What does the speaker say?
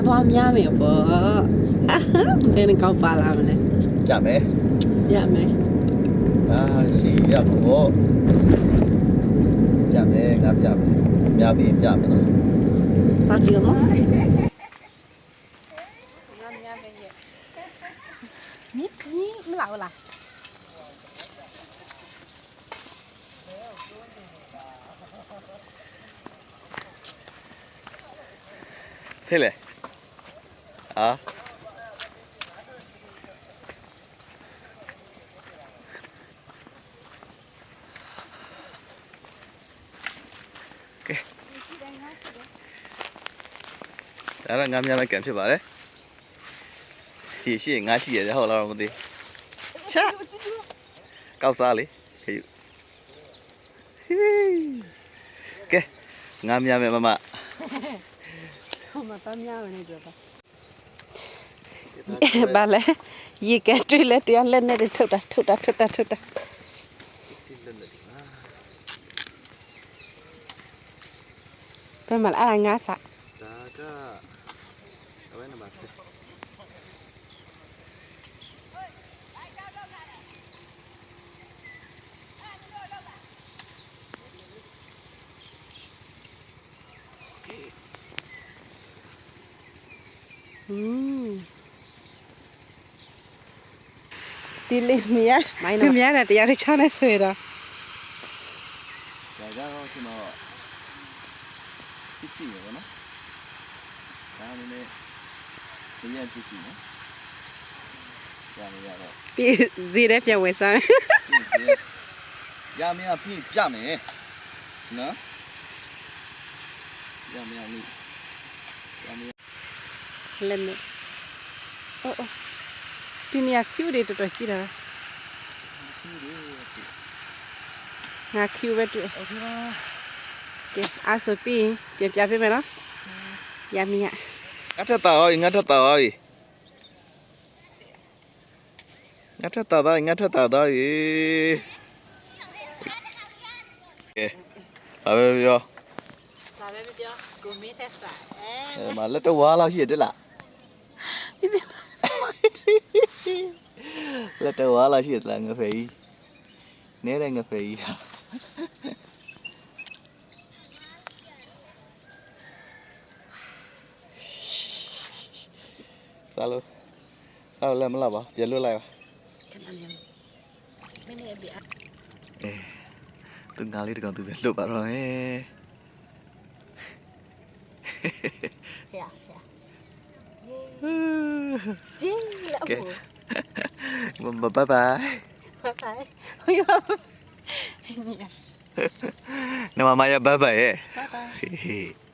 သွားများမယ်ပေါ့ဘယ်နဲ့ကောက်ပါလာမလဲ ကြမယ် ရမယ် ရှိရဖို့ကြမယ်ငါပြမယ်များပြီးပြမယ်နော် စားကြည့်အောင်နော်你没老啦？ ဖြစ်လေကဲဒါတော့ငါများမဲ့ကံဖြစ်ပါတယ်ရှိငါရှိရတယ်ဟုတ်လားမသိချာကောက်စားလေခေယူကဲငါများမဲ့မမ 我们当面问你这个。罢了，一个追了对了，那里偷的。别买了，俺伢啥？ဒါကအဝဲနံပါတ်7ဒီလေးမရမရတဲ့တရားတွေချနေဆွေတော့ ဒါကတော့ကျွန်တော်ကြည့်ရပါတော့ဒါနည်းနည်းဒီရကြည့်နော်ဒါလည်းရတော့ ပြီးဇီရဲပြန်ဝယ်စား ရမရပြပြမယ်နော်ရမရမိရမရ လက်နဲ့အိုးဒီနေရာ queue တွေတော်တော်ကြီးတာငါ queue ပဲတွေ့ โอเคပါ ကဲအားဆိုပြီးပြပြပေးမယ်နော်ရမရ ငါထက်တာရောငါထက်တာရောငါထက်တာတော့ကဲဘာပဲပြော ဒါပဲပြောကိုမေးသက်စာ မလက်တော့ဝါလောက်ရှိတယ်လားလက်တော့ဝါလောက်ရှိတယ်လားငါဖေးကြီးနဲတဲ့ငါဖေးကြီးစားလို့လည်းမလားပါပြလွတ်လိုက်ပါသူငါလေးတကောင်သူပဲလွတ်ပါတော့ဟဲ့ ကျင်းแล้ว bye bye เฮ้ย Nama Maya bye bye. bye bye